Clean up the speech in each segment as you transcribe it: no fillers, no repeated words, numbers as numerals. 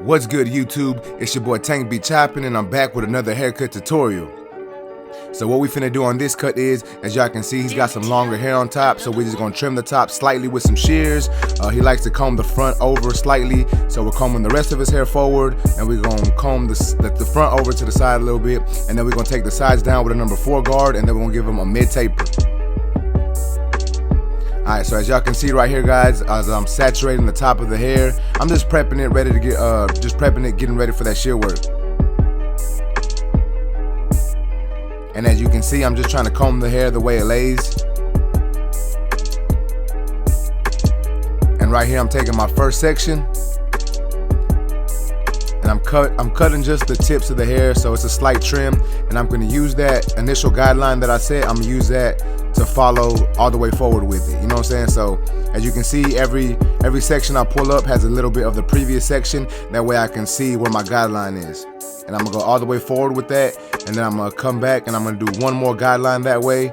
What's good, YouTube? It's your boy Tank Be Chopping, and I'm back with another haircut tutorial. So what we finna do on this cut is, as y'all can see, he's got some longer hair on top, so we're just gonna trim the top slightly with some shears. He likes to comb the front over slightly, so we're combing the rest of his hair forward, and we're gonna comb the front over to the side a little bit, and then we're gonna take the sides down with a number 4 guard, and then we're gonna give him a mid taper. Alright, so as y'all can see right here, guys, as I'm saturating the top of the hair, I'm just prepping it, ready to get, getting ready for that shear work. And as you can see, I'm just trying to comb the hair the way it lays. And right here, I'm taking my first section, and I'm cutting just the tips of the hair, so it's a slight trim. And I'm going to use that initial guideline that I said. I'm going to use that to follow all the way forward with it. You know what I'm saying? So as you can see, every section I pull up has a little bit of the previous section. That way I can see where my guideline is. And I'm gonna go all the way forward with that, and then I'm gonna come back and I'm gonna do one more guideline that way.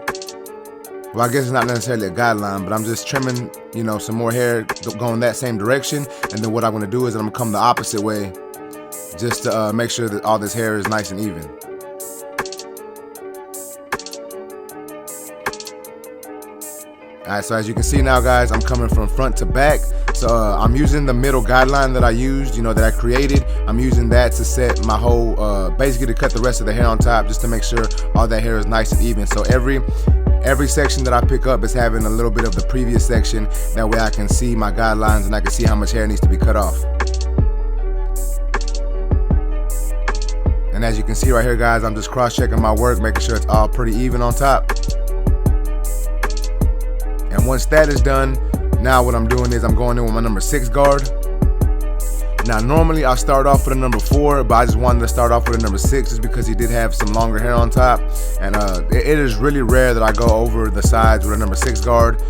Well, I guess it's not necessarily a guideline, but I'm just trimming, you know, some more hair going that same direction. And then what I'm gonna do is I'm gonna come the opposite way, just to make sure that all this hair is nice and even. Alright, so as you can see now, guys, I'm coming from front to back. So I'm using the middle guideline that I used, you know, that I created. I'm using that to set my whole, basically to cut the rest of the hair on top, just to make sure all that hair is nice and even. So every section that I pick up is having a little bit of the previous section. That way I can see my guidelines and I can see how much hair needs to be cut off. And as you can see right here, guys, I'm just cross-checking my work, making sure it's all pretty even on top. And once that is done, now what I'm doing is I'm going in with my number 6 guard. Now normally I start off with a number 4, but I just wanted to start off with a number 6 just because he did have some longer hair on top. And it is really rare that I go over the sides with a number 6 guard.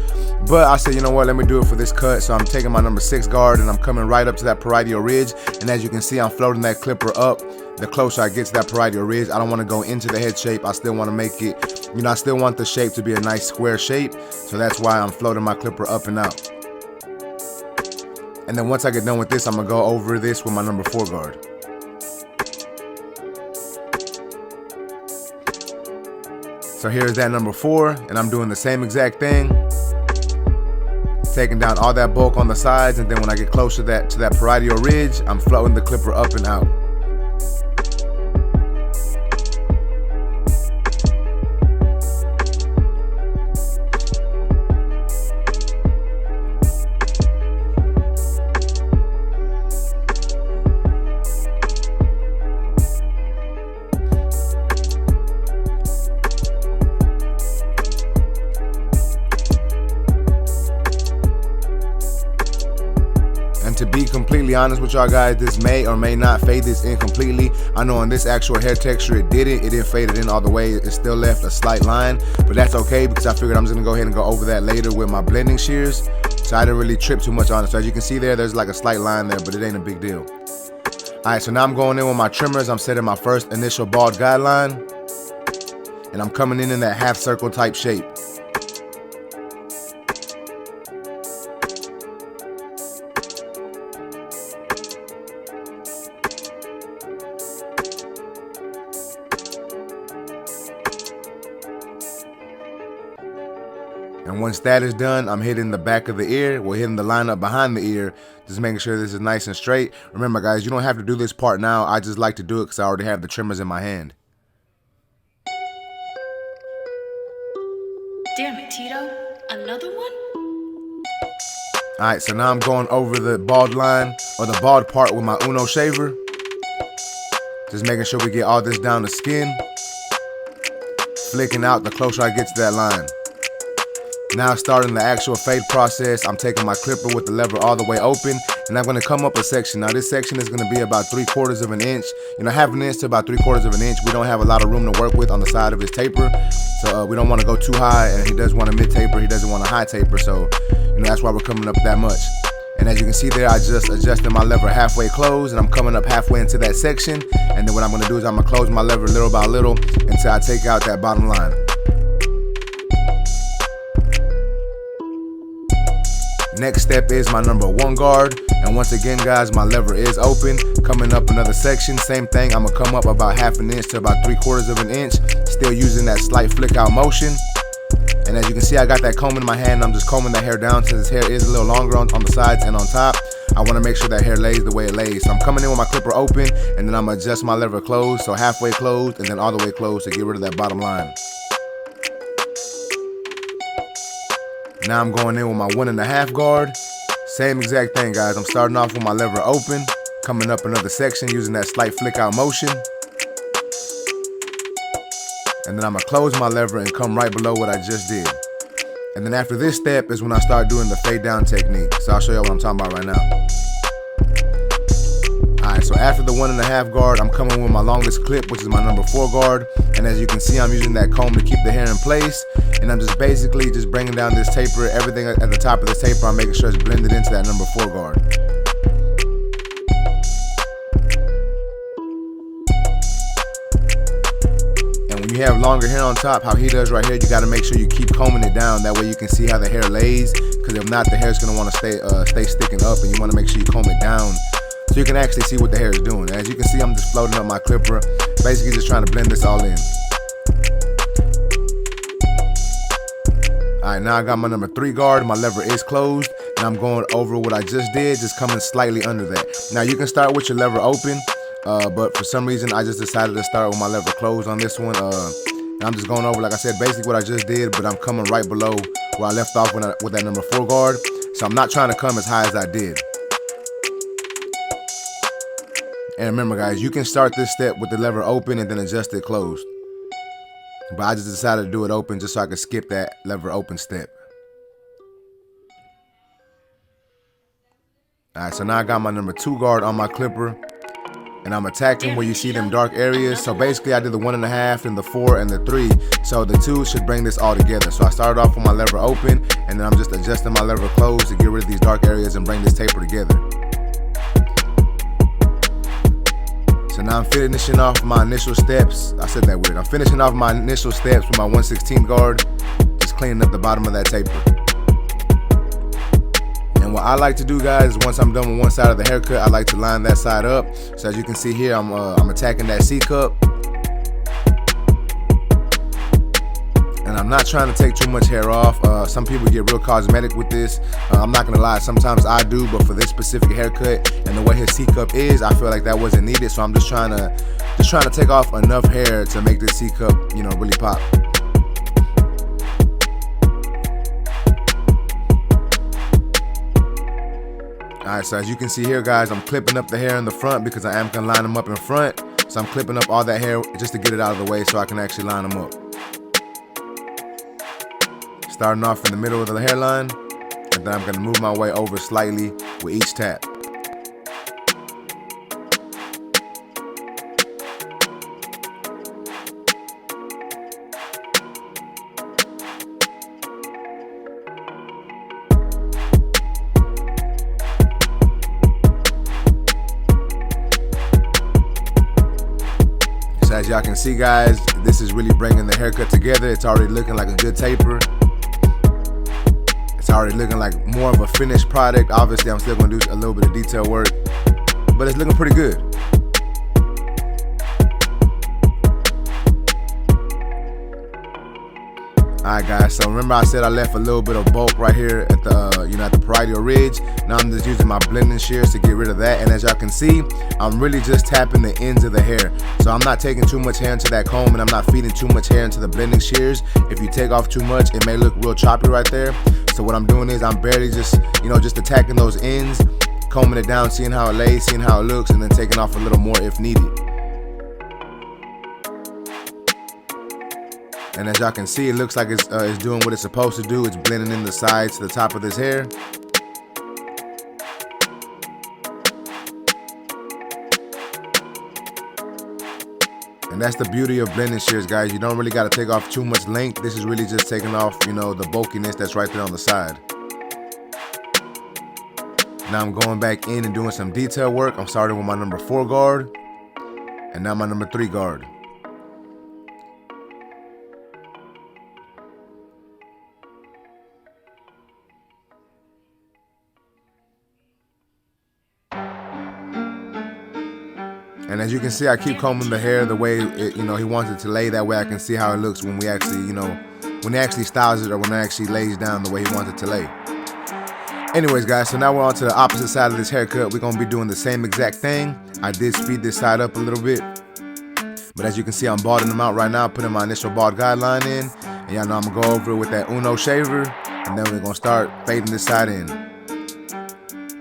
But I said, you know what, let me do it for this cut. So I'm taking my number 6 guard and I'm coming right up to that parietal ridge. And as you can see, I'm floating that clipper up. The closer I get to that parietal ridge, I don't want to go into the head shape. I still want to make it, you know, I still want the shape to be a nice square shape. So that's why I'm floating my clipper up and out. And then once I get done with this, I'm gonna go over this with my number 4 guard. So here's that number 4, and I'm doing the same exact thing, taking down all that bulk on the sides, and then when I get closer to that parietal ridge, I'm floating the clipper up and out. To be completely honest with y'all guys, this may or may not fade this in completely. I know on this actual hair texture it didn't fade it in all the way. It still left a slight line, but that's okay because I figured I'm just gonna go ahead and go over that later with my blending shears, so I didn't really trip too much on it. So as you can see there's like a slight line there, but it ain't a big deal. Alright, so now I'm going in with my trimmers. I'm setting my first initial bald guideline, and I'm coming in that half circle type shape. And once that is done, I'm hitting the back of the ear. We're hitting the line up behind the ear, just making sure this is nice and straight. Remember, guys, you don't have to do this part now. I just like to do it because I already have the trimmers in my hand. Damn it, Tito. Another one? Alright, so now I'm going over the bald line, or the bald part, with my Uno shaver. Just making sure we get all this down to skin. Flicking out the closer I get to that line. Now starting the actual fade process, I'm taking my clipper with the lever all the way open, and I'm going to come up a section. Now this section is going to be about 3/4 of an inch, you know, half an inch to about 3/4 of an inch. We don't have a lot of room to work with on the side of his taper, so we don't want to go too high, and he does want a mid taper, he doesn't want a high taper, so you know, that's why we're coming up that much. And as you can see there, I just adjusted my lever halfway closed, and I'm coming up halfway into that section. And then what I'm going to do is I'm going to close my lever little by little until I take out that bottom line. Next step is my number 1 guard, and once again guys, my lever is open. Coming up another section, same thing, I'm gonna come up about 1/2 inch to about 3/4 of an inch, still using that slight flick out motion. And as you can see, I got that comb in my hand. I'm just combing that hair down since his hair is a little longer on the sides and on top. I want to make sure that hair lays the way it lays. So I'm coming in with my clipper open, and then I'm gonna adjust my lever closed, so halfway closed and then all the way closed to get rid of that bottom line. Now I'm going in with my 1.5 guard. Same exact thing guys, I'm starting off with my lever open, coming up another section using that slight flick out motion. And then I'm gonna close my lever and come right below what I just did. And then after this step is when I start doing the fade down technique. So I'll show you what I'm talking about right now. Alright, so after the 1.5 guard, I'm coming with my longest clip, which is my number 4 guard. And as you can see, I'm using that comb to keep the hair in place. And I'm just basically just bringing down this taper. Everything at the top of this taper, I'm making sure it's blended into that number 4 guard. And when you have longer hair on top, how he does right here, you got to make sure you keep combing it down. That way you can see how the hair lays. Because if not, the hair's going to want to stay sticking up, and you want to make sure you comb it down so you can actually see what the hair is doing. As you can see, I'm just floating up my clipper, basically just trying to blend this all in. Alright, now I got my number 3 guard, my lever is closed, and I'm going over what I just did, just coming slightly under that. Now you can start with your lever open, but for some reason I just decided to start with my lever closed on this one. And I'm just going over, like I said, basically what I just did, but I'm coming right below where I left off with that number 4 guard. So I'm not trying to come as high as I did. And remember guys, you can start this step with the lever open and then adjust it closed. But I just decided to do it open just so I could skip that lever open step. Alright, so now I got my number 2 guard on my clipper, and I'm attacking where you see them dark areas. So basically I did the 1.5 and the 4 and the 3. So the 2 should bring this all together. So I started off with my lever open, and then I'm just adjusting my lever closed to get rid of these dark areas and bring this taper together. So now I'm finishing off my initial steps. I said that weird. I'm finishing off my initial steps with my 1/16 guard, just cleaning up the bottom of that taper. And what I like to do guys, once I'm done with one side of the haircut, I like to line that side up. So as you can see here, I'm attacking that C cup. And I'm not trying to take too much hair off. Some people get real cosmetic with this. I'm not gonna lie, sometimes I do, but for this specific haircut and the way his C cup is, I feel like that wasn't needed. So I'm just trying to take off enough hair to make this C cup, you know, really pop. Alright, so as you can see here guys, I'm clipping up the hair in the front because I am gonna line them up in front. So I'm clipping up all that hair just to get it out of the way so I can actually line them up. Starting off in the middle of the hairline, and then I'm going to move my way over slightly with each tap. So as y'all can see guys, this is really bringing the haircut together. It's already looking like a good taper. It's already looking like more of a finished product. Obviously, I'm still gonna do a little bit of detail work, but it's looking pretty good. Alright guys, so remember I said I left a little bit of bulk right here at the at the parietal ridge. Now I'm just using my blending shears to get rid of that, and as y'all can see, I'm really just tapping the ends of the hair. So I'm not taking too much hair into that comb, and I'm not feeding too much hair into the blending shears. If you take off too much, it may look real choppy right there. So what I'm doing is I'm barely just attacking those ends, combing it down, seeing how it lays, seeing how it looks, and then taking off a little more if needed. And as y'all can see, it looks like it's doing what it's supposed to do. It's blending in the sides to the top of this hair. And that's the beauty of blending shears, guys. You don't really got to take off too much length. This is really just taking off, the bulkiness that's right there on the side. Now I'm going back in and doing some detail work. I'm starting with my number 4 guard, and now my number 3 guard. And as you can see, I keep combing the hair the way he wants it to lay. That way I can see how it looks when we actually, when he actually styles it, or when it actually lays down the way he wants it to lay. Anyways, guys, so now we're on to the opposite side of this haircut. We're gonna be doing the same exact thing. I did speed this side up a little bit, but as you can see, I'm balding them out right now, putting my initial bald guideline in. And y'all know I'm gonna go over it with that Uno shaver, and then we're gonna start fading this side in.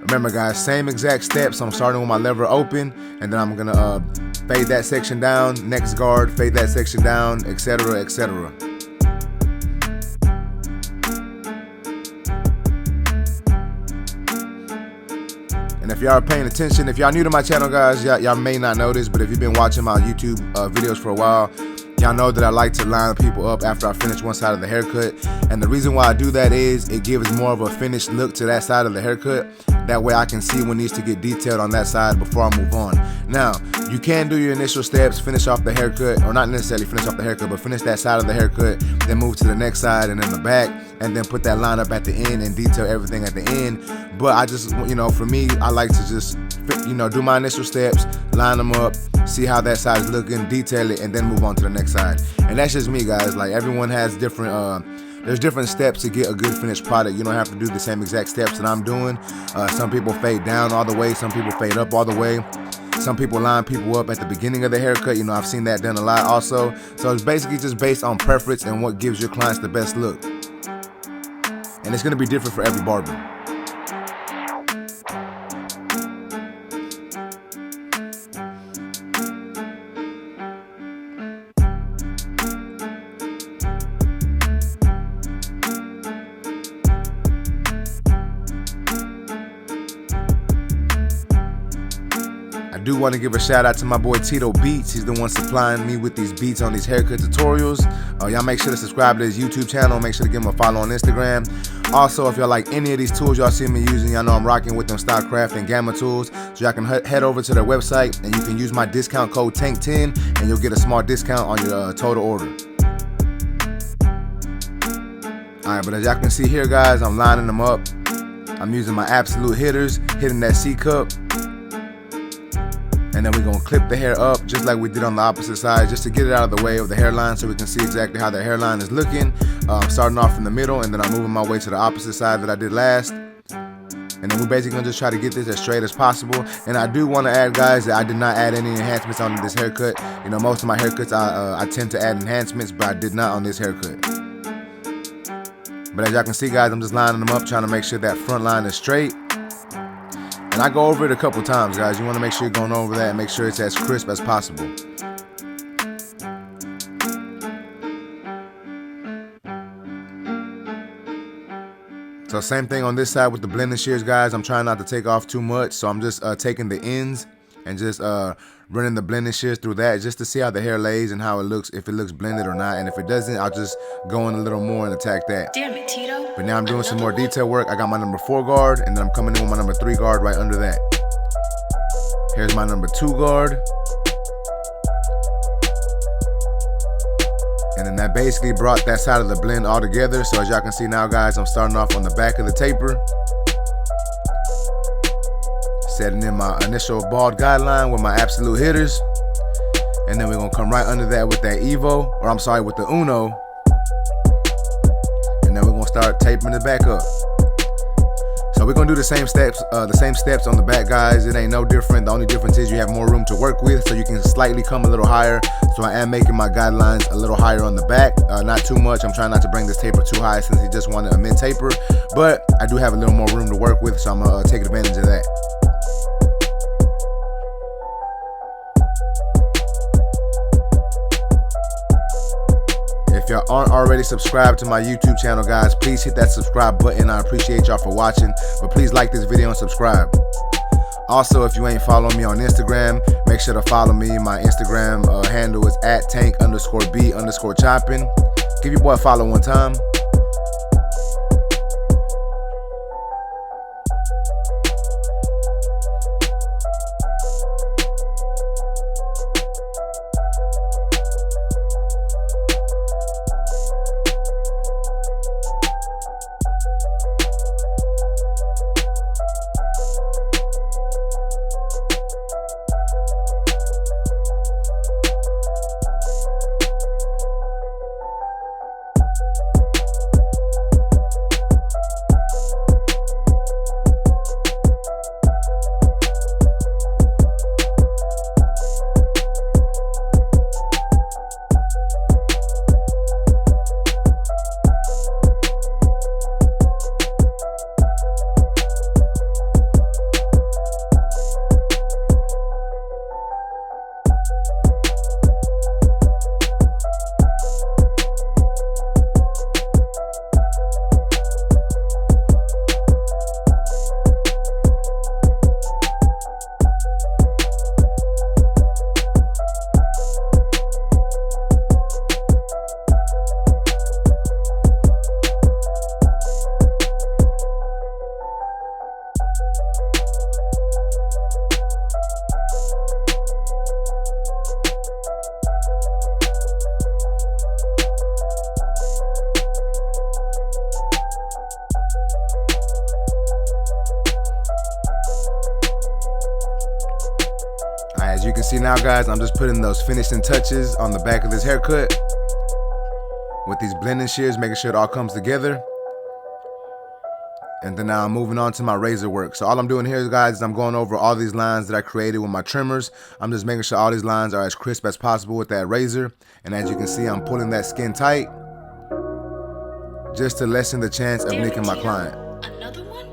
Remember, guys, same exact steps. I'm starting with my lever open, and then I'm gonna fade that section down, next guard, fade that section down, etc., etc. And if y'all are paying attention, if y'all new to my channel, guys, y'all may not know this, but if you've been watching my YouTube videos for a while, y'all know that I like to line people up after I finish one side of the haircut. And the reason why I do that is it gives more of a finished look to that side of the haircut. That way I can see what needs to get detailed on that side before I move on. Now, you can do your initial steps, finish off the haircut, or not necessarily finish off the haircut, but finish that side of the haircut, then move to the next side and then the back, and then put that line up at the end and detail everything at the end. But I just, for me, I like to just, do my initial steps, line them up, see how that side is looking, detail it, and then move on to the next side. And that's just me, guys. Like, everyone has different, there's different steps to get a good finished product. You don't have to do the same exact steps that I'm doing. Some people fade down all the way, some people fade up all the way. Some people line people up at the beginning of the haircut. I've seen that done a lot also. So it's basically just based on preference and what gives your clients the best look. And it's gonna be different for every barber. I do want to give a shout out to my boy Tito Beats. He's the one supplying me with these beats on these haircut tutorials. Y'all make sure to subscribe to his YouTube channel. Make sure to give him a follow on Instagram. Also, if y'all like any of these tools y'all see me using, y'all know I'm rocking with them Stylecraft and Gamma tools. So y'all can head over to their website and you can use my discount code TANK10 and you'll get a small discount on your total order. Alright, but as y'all can see here, guys, I'm lining them up. I'm using my absolute hitters, hitting that C cup. And then we're gonna clip the hair up just like we did on the opposite side, just to get it out of the way of the hairline so we can see exactly how the hairline is looking. Starting off in the middle and then I'm moving my way to the opposite side that I did last. And then we're basically gonna just try to get this as straight as possible. And I do want to add, guys, that I did not add any enhancements on this haircut. Most of my haircuts I tend to add enhancements, but I did not on this haircut. But as y'all can see, guys, I'm just lining them up, trying to make sure that front line is straight. And I go over it a couple times, guys. You want to make sure you're going over that and make sure it's as crisp as possible. So same thing on this side with the blending shears, guys. I'm trying not to take off too much, so I'm just taking the ends and just running the blending shears through that just to see how the hair lays and how it looks, if it looks blended or not. And if it doesn't, I'll just go in a little more and attack that. Damn it, Tito. But now I'm doing some more detail work. I got my number 4 guard, and then I'm coming in with my number 3 guard right under that. Here's my number 2 guard. And then that basically brought that side of the blend all together. So as y'all can see now, guys, I'm starting off on the back of the taper, setting in my initial bald guideline with my absolute hitters. And then we're gonna come right under that with that Evo, or I'm sorry, with the Uno. And then we're gonna start taping it back up. So we're gonna do the same steps on the back, guys. It ain't no different. The only difference is you have more room to work with, so you can slightly come a little higher. So I am making my guidelines a little higher on the back, not too much. I'm trying not to bring this taper too high since he just wanted a mid taper, but I do have a little more room to work with, so I'm gonna take advantage of that. If y'all aren't already subscribed to my YouTube channel, guys, please hit that subscribe button. I appreciate y'all for watching, but please like this video and subscribe. Also, if you ain't following me on Instagram, make sure to follow me. My Instagram handle is @tank_b_chopping. Give your boy a follow one time. As you can see now, guys, I'm just putting those finishing touches on the back of this haircut with these blending shears, making sure it all comes together. And then now I'm moving on to my razor work. So all I'm doing here, guys, is I'm going over all these lines that I created with my trimmers. I'm just making sure all these lines are as crisp as possible with that razor. And as you can see, I'm pulling that skin tight just to lessen the chance of nicking my client. Another one?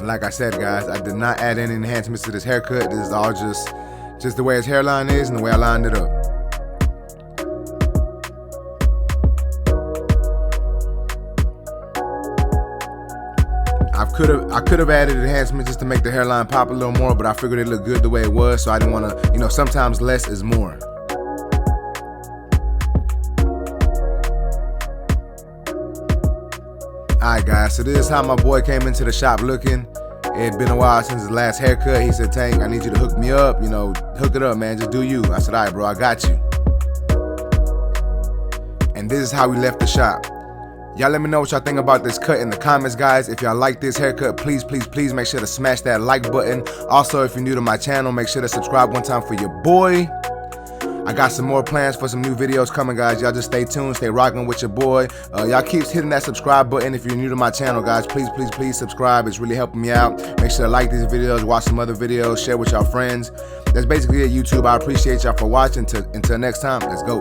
Like I said, guys, I did not add any enhancements to this haircut. This is all just the way his hairline is and the way I lined it up. I could have added enhancements just to make the hairline pop a little more, but I figured it looked good the way it was, so I didn't want to, you know, sometimes less is more. Alright, guys, so this is how my boy came into the shop looking. It had been a while since his last haircut. He said, Tank, I need you to hook me up, you know, hook it up, man, just do you. I said, alright, bro, I got you. And this is how we left the shop. Y'all let me know what y'all think about this cut in the comments, guys. If y'all like this haircut, please make sure to smash that like button. Also, if you're new to my channel, make sure to subscribe one time for your boy. I got some more plans for some new videos coming, guys. Y'all just stay tuned, stay rocking with your boy. Y'all keep hitting that subscribe button if you're new to my channel, guys. Please subscribe. It's really helping me out. Make sure to like these videos, watch some other videos, share with y'all friends. That's basically it, YouTube. I appreciate y'all for watching. Until next time, let's go.